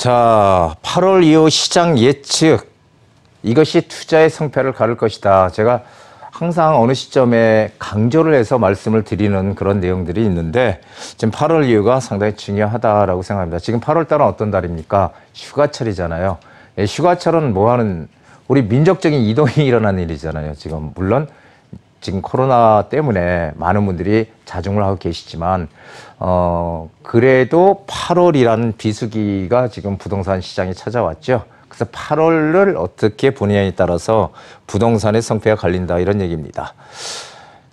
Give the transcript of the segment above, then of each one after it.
자, 8월 이후 시장 예측, 이것이 투자의 성패를 가를 것이다. 제가 항상 어느 시점에 강조를 해서 말씀을 드리는 그런 내용들이 있는데, 지금 8월 이후가 상당히 중요하다라고 생각합니다. 지금 8월 달은 어떤 달입니까? 휴가철이잖아요. 휴가철은 뭐 하는, 우리 민족적인 이동이 일어나는 일이잖아요. 지금 물론 지금 코로나 때문에 많은 분들이 자중을 하고 계시지만 그래도 8월이라는 비수기가 지금 부동산 시장에 찾아왔죠. 그래서 8월을 어떻게 보느냐에 따라서 부동산의 성패가 갈린다, 이런 얘기입니다.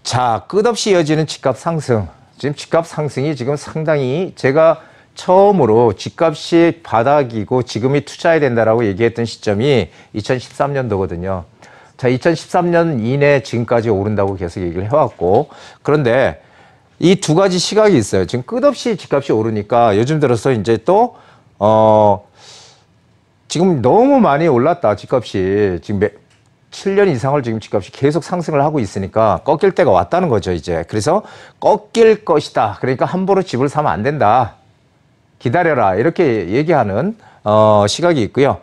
자, 끝없이 이어지는 집값 상승. 지금 집값 상승이 지금 상당히, 제가 처음으로 집값이 바닥이고 지금이 투자해야 된다라고 얘기했던 시점이 2013년도거든요. 자, 2013년 이내 지금까지 오른다고 계속 얘기를 해왔고, 그런데 이 두 가지 시각이 있어요. 지금 끝없이 집값이 오르니까 요즘 들어서 이제 또 지금 너무 많이 올랐다, 집값이. 지금 7년 이상을 지금 집값이 계속 상승을 하고 있으니까 꺾일 때가 왔다는 거죠, 이제. 그래서 꺾일 것이다. 그러니까 함부로 집을 사면 안 된다. 기다려라. 이렇게 얘기하는 시각이 있고요.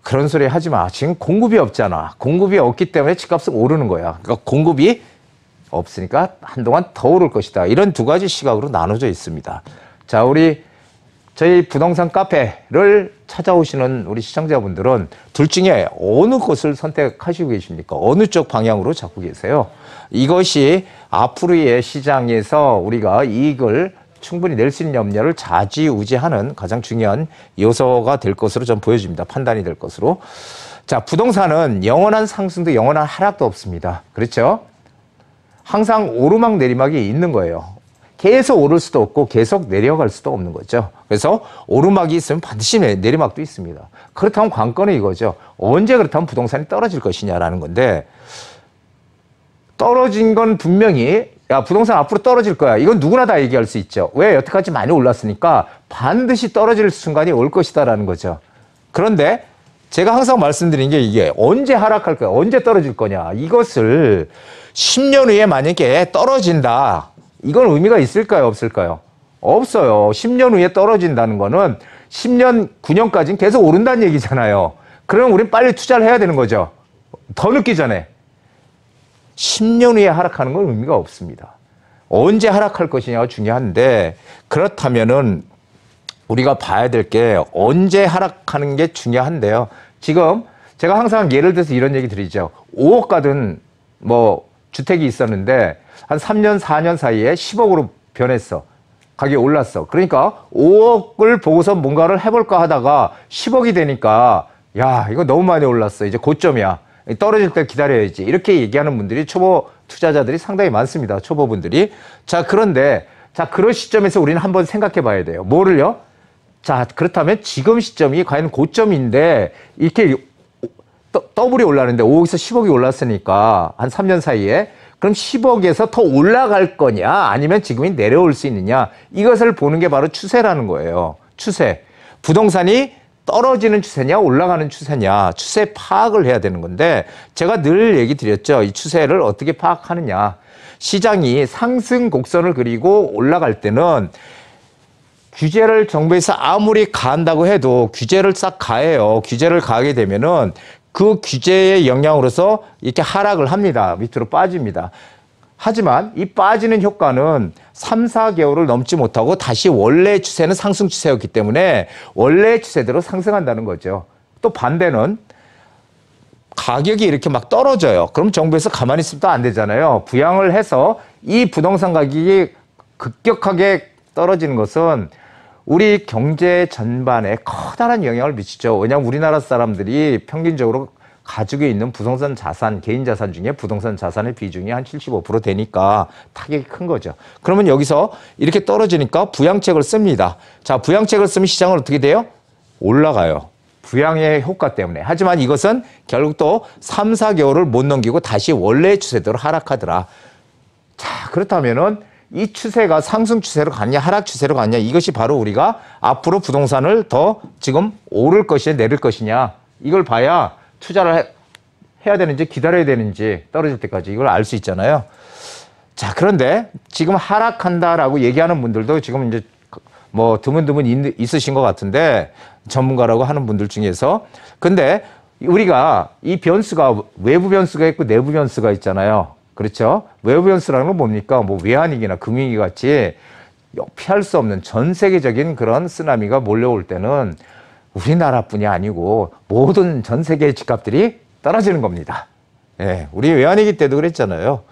그런 소리 하지 마. 지금 공급이 없잖아. 공급이 없기 때문에 집값은 오르는 거야. 그러니까 공급이 없으니까 한동안 더 오를 것이다. 이런 두 가지 시각으로 나눠져 있습니다. 자, 저희 부동산 카페를 찾아오시는 우리 시청자분들은 둘 중에 어느 곳을 선택하시고 계십니까? 어느 쪽 방향으로 잡고 계세요? 이것이 앞으로의 시장에서 우리가 이익을 충분히 낼 수 있는 염려를 좌지우지하는 가장 중요한 요소가 될 것으로 좀 보여집니다. 판단이 될 것으로. 자, 부동산은 영원한 상승도 영원한 하락도 없습니다. 그렇죠? 항상 오르막 내리막이 있는 거예요. 계속 오를 수도 없고 계속 내려갈 수도 없는 거죠. 그래서 오르막이 있으면 반드시 내리막도 있습니다. 그렇다면 관건은 이거죠. 언제 그렇다면 부동산이 떨어질 것이냐라는 건데, 떨어진 건 분명히, 야, 부동산 앞으로 떨어질 거야. 이건 누구나 다 얘기할 수 있죠. 왜? 여태까지 많이 올랐으니까 반드시 떨어질 순간이 올 것이다라는 거죠. 그런데 제가 항상 말씀드린 게, 이게 언제 하락할 거야, 언제 떨어질 거냐, 이것을 10년 후에 만약에 떨어진다, 이건 의미가 있을까요, 없을까요? 없어요. 10년 후에 떨어진다는 거는 10년, 9년까지는 계속 오른다는 얘기잖아요. 그럼 우린 빨리 투자를 해야 되는 거죠. 더 늦기 전에. 10년 후에 하락하는 건 의미가 없습니다. 언제 하락할 것이냐가 중요한데, 그렇다면은 우리가 봐야 될 게 언제 하락하는 게 중요한데요. 지금 제가 항상 예를 들어서 이런 얘기 드리죠. 5억 가든 뭐 주택이 있었는데 한 3년, 4년 사이에 10억으로 변했어. 가격이 올랐어. 그러니까 5억을 보고서 뭔가를 해볼까 하다가 10억이 되니까, 야, 이거 너무 많이 올랐어. 이제 고점이야. 떨어질 때 기다려야지. 이렇게 얘기하는 분들이, 초보 투자자들이 상당히 많습니다. 초보분들이. 자, 그런데, 자, 그런 시점에서 우리는 한번 생각해 봐야 돼요. 뭐를요? 자, 그렇다면 지금 시점이 과연 고점인데, 이렇게 더블이 올라가는데 5억에서 10억이 올랐으니까 한 3년 사이에, 그럼 10억에서 더 올라갈 거냐, 아니면 지금이 내려올 수 있느냐, 이것을 보는 게 바로 추세라는 거예요. 추세. 부동산이 떨어지는 추세냐, 올라가는 추세냐, 추세 파악을 해야 되는 건데, 제가 늘 얘기 드렸죠. 이 추세를 어떻게 파악하느냐. 시장이 상승 곡선을 그리고 올라갈 때는 규제를 정부에서 아무리 가한다고 해도 규제를 싹 가해요. 규제를 가하게 되면은 그 규제의 영향으로서 이렇게 하락을 합니다. 밑으로 빠집니다. 하지만 이 빠지는 효과는 3, 4개월을 넘지 못하고 다시 원래 추세는 상승 추세였기 때문에 원래 추세대로 상승한다는 거죠. 또 반대는 가격이 이렇게 막 떨어져요. 그럼 정부에서 가만히 있으면 또 안 되잖아요. 부양을 해서 이 부동산 가격이 급격하게 떨어지는 것은 우리 경제 전반에 커다란 영향을 미치죠. 왜냐하면 우리나라 사람들이 평균적으로 가지고 있는 부동산 자산, 개인 자산 중에 부동산 자산의 비중이 한 75% 되니까 타격이 큰 거죠. 그러면 여기서 이렇게 떨어지니까 부양책을 씁니다. 자, 부양책을 쓰면 시장은 어떻게 돼요? 올라가요. 부양의 효과 때문에. 하지만 이것은 결국 또 3, 4개월을 못 넘기고 다시 원래의 추세대로 하락하더라. 자, 그렇다면은 이 추세가 상승 추세로 갔냐, 하락 추세로 갔냐, 이것이 바로 우리가 앞으로 부동산을 더 지금 오를 것이냐, 내릴 것이냐, 이걸 봐야 투자를 해야 되는지 기다려야 되는지, 떨어질 때까지 이걸 알 수 있잖아요. 자, 그런데 지금 하락한다라고 얘기하는 분들도 지금 이제 뭐 드문드문 있으신 것 같은데 전문가라고 하는 분들 중에서. 근데 우리가 이 변수가 외부 변수가 있고 내부 변수가 있잖아요. 그렇죠? 외부 변수라는 건 뭡니까? 뭐 외환위기나 금융위기 같이 피할 수 없는 전 세계적인 그런 쓰나미가 몰려올 때는 우리나라뿐이 아니고 모든 전 세계의 집값들이 떨어지는 겁니다. 예, 우리 외환위기 때도 그랬잖아요.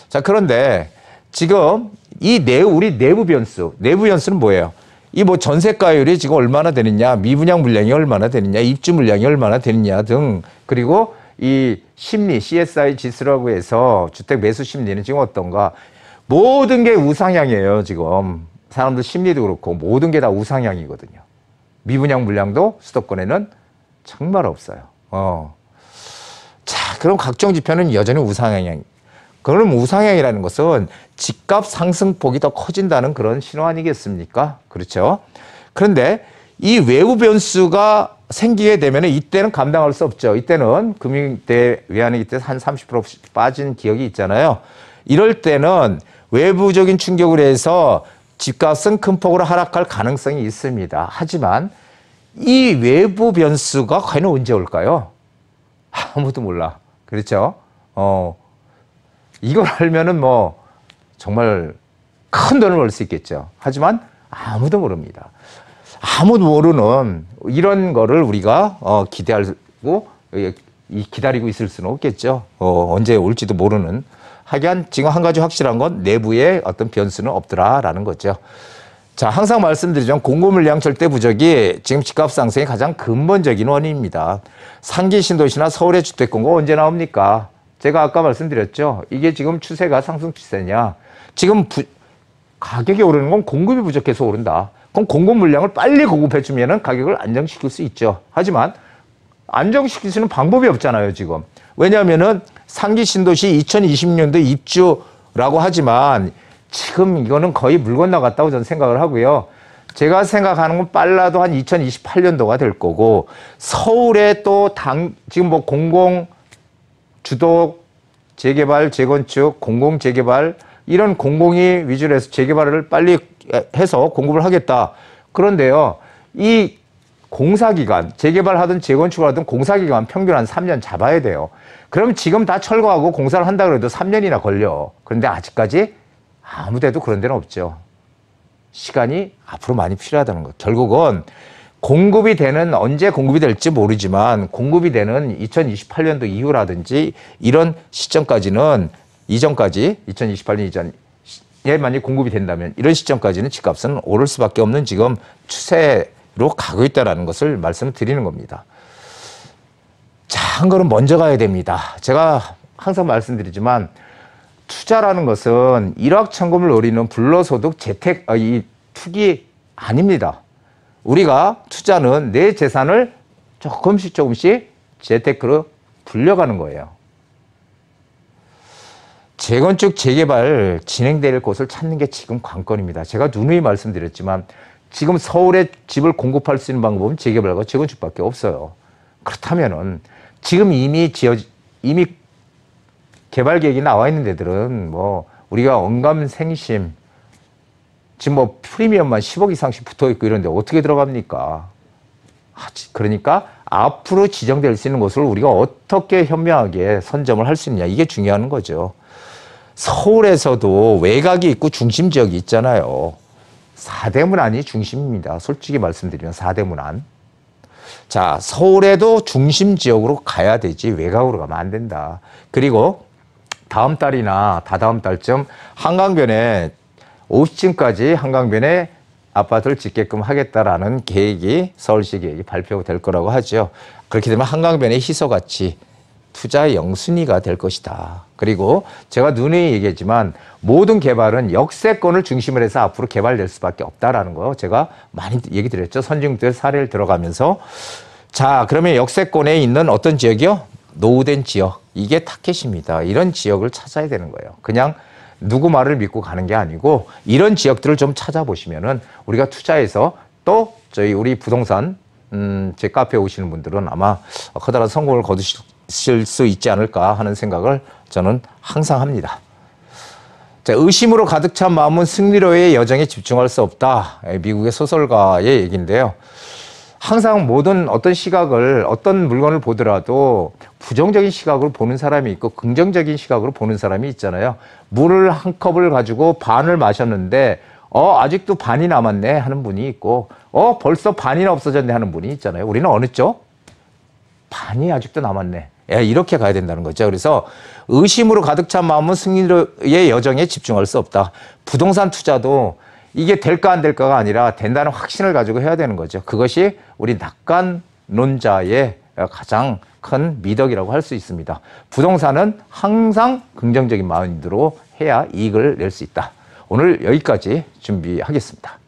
자, 그런데 지금 우리 내부 변수는 뭐예요? 이 뭐 전세가율이 지금 얼마나 되느냐, 미분양 물량이 얼마나 되느냐, 입주 물량이 얼마나 되느냐 등, 그리고 이 심리, CSI 지수라고 해서 주택 매수 심리는 지금 어떤가. 모든 게 우상향이에요, 지금. 사람들 심리도 그렇고 모든 게 다 우상향이거든요. 미분양 물량도 수도권에는 정말 없어요. 자, 그럼 각종 지표는 여전히 우상향. 그럼 우상향이라는 것은 집값 상승폭이 더 커진다는 그런 신호 아니겠습니까? 그렇죠? 그런데 이 외부 변수가 생기게 되면 이때는 감당할 수 없죠. 이때는 금융 때 외환위기 때 한 30% 빠진 기억이 있잖아요. 이럴 때는 외부적인 충격으로 해서 집값은 큰 폭으로 하락할 가능성이 있습니다. 하지만 이 외부 변수가 과연 언제 올까요? 아무도 몰라. 그렇죠? 이걸 알면은 뭐 정말 큰 돈을 벌 수 있겠죠. 하지만 아무도 모릅니다. 아무도 모르는 이런 거를 우리가 기대하고 기다리고 있을 수는 없겠죠. 언제 올지도 모르는. 하여간 지금 한 가지 확실한 건 내부에 어떤 변수는 없더라라는 거죠. 자, 항상 말씀드리지만 공급 물량 절대 부족이 지금 집값 상승의 가장 근본적인 원인입니다. 상기 신도시나 서울의 주택 공급 언제 나옵니까? 제가 아까 말씀드렸죠. 이게 지금 추세가 상승 추세냐. 지금 가격이 오르는 건 공급이 부족해서 오른다. 그럼 공급 물량을 빨리 공급해주면 가격을 안정시킬 수 있죠. 하지만 안정시킬 수 있는 방법이 없잖아요, 지금. 왜냐하면은 상기 신도시 2020년도 입주라고 하지만 지금 이거는 거의 물 건너갔다고 저는 생각을 하고요. 제가 생각하는 건 빨라도 한 2028년도가 될 거고, 서울에 또 지금 뭐 공공 주도 재개발, 재건축, 공공 재개발 이런 공공이 위주로 해서 재개발을 빨리 해서 공급을 하겠다. 그런데요, 이 공사기간, 재개발하든 재건축을 하든 공사기간 평균 한 3년 잡아야 돼요. 그럼 지금 다 철거하고 공사를 한다 그래도 3년이나 걸려. 그런데 아직까지 아무 데도 그런 데는 없죠. 시간이 앞으로 많이 필요하다는 것. 결국은 공급이 되는, 언제 공급이 될지 모르지만 공급이 되는 2028년도 이후라든지 이런 시점까지는, 이전까지 2028년 이전에 만약 공급이 된다면 이런 시점까지는 집값은 오를 수밖에 없는 지금 추세로 가고 있다는 것을 말씀드리는 겁니다. 자, 한 걸음 먼저 가야 됩니다. 제가 항상 말씀드리지만 투자라는 것은 일확천금을 노리는 불로소득 재택, 이 투기 아닙니다. 우리가 투자는 내 재산을 조금씩 재테크로 불려가는 거예요. 재건축, 재개발 진행될 곳을 찾는 게 지금 관건입니다. 제가 누누이 말씀드렸지만 지금 서울에 집을 공급할 수 있는 방법은 재개발과 재건축밖에 없어요. 그렇다면은 지금 이미 개발 계획이 나와 있는 데들은 뭐 우리가 언감생심 지금 뭐 프리미엄만 10억 이상씩 붙어 있고 이런데 어떻게 들어갑니까? 그러니까 앞으로 지정될 수 있는 곳을 우리가 어떻게 현명하게 선점을 할 수 있느냐, 이게 중요한 거죠. 서울에서도 외곽이 있고 중심 지역이 있잖아요. 4대문안이 중심입니다. 솔직히 말씀드리면 4대문안. 자, 서울에도 중심 지역으로 가야 되지 외곽으로 가면 안 된다. 그리고 다음 달이나 다다음 달쯤 한강변에 50층까지 한강변에 아파트를 짓게끔 하겠다라는 계획이, 서울시 계획이 발표될 거라고 하죠. 그렇게 되면 한강변의 희소같이 투자 영순위가 될 것이다. 그리고 제가 누누이 얘기했지만 모든 개발은 역세권을 중심으로 해서 앞으로 개발될 수밖에 없다라는 거 제가 많이 얘기 드렸죠. 선진국들 사례를 들어가면서. 자, 그러면 역세권에 있는 어떤 지역이요? 노후된 지역. 이게 타겟입니다. 이런 지역을 찾아야 되는 거예요. 그냥 누구 말을 믿고 가는 게 아니고 이런 지역들을 좀 찾아보시면은 우리가 투자해서 또 우리 부동산 제 카페에 오시는 분들은 아마 커다란 성공을 거두실 수 있지 않을까 하는 생각을 저는 항상 합니다. 자, 의심으로 가득 찬 마음은 승리로의 여정에 집중할 수 없다. 미국의 소설가의 얘기인데요. 항상 모든 어떤 시각을, 어떤 물건을 보더라도 부정적인 시각으로 보는 사람이 있고 긍정적인 시각으로 보는 사람이 있잖아요. 물을 한 컵을 가지고 반을 마셨는데 아직도 반이 남았네 하는 분이 있고 벌써 반이나 없어졌네 하는 분이 있잖아요. 우리는 어느 쪽? 반이 아직도 남았네. 이렇게 가야 된다는 거죠. 그래서 의심으로 가득 찬 마음은 승리의 여정에 집중할 수 없다. 부동산 투자도 이게 될까 안 될까가 아니라 된다는 확신을 가지고 해야 되는 거죠. 그것이 우리 낙관론자의 가장 큰 미덕이라고 할 수 있습니다. 부동산은 항상 긍정적인 마인드로 해야 이익을 낼 수 있다. 오늘 여기까지 준비하겠습니다.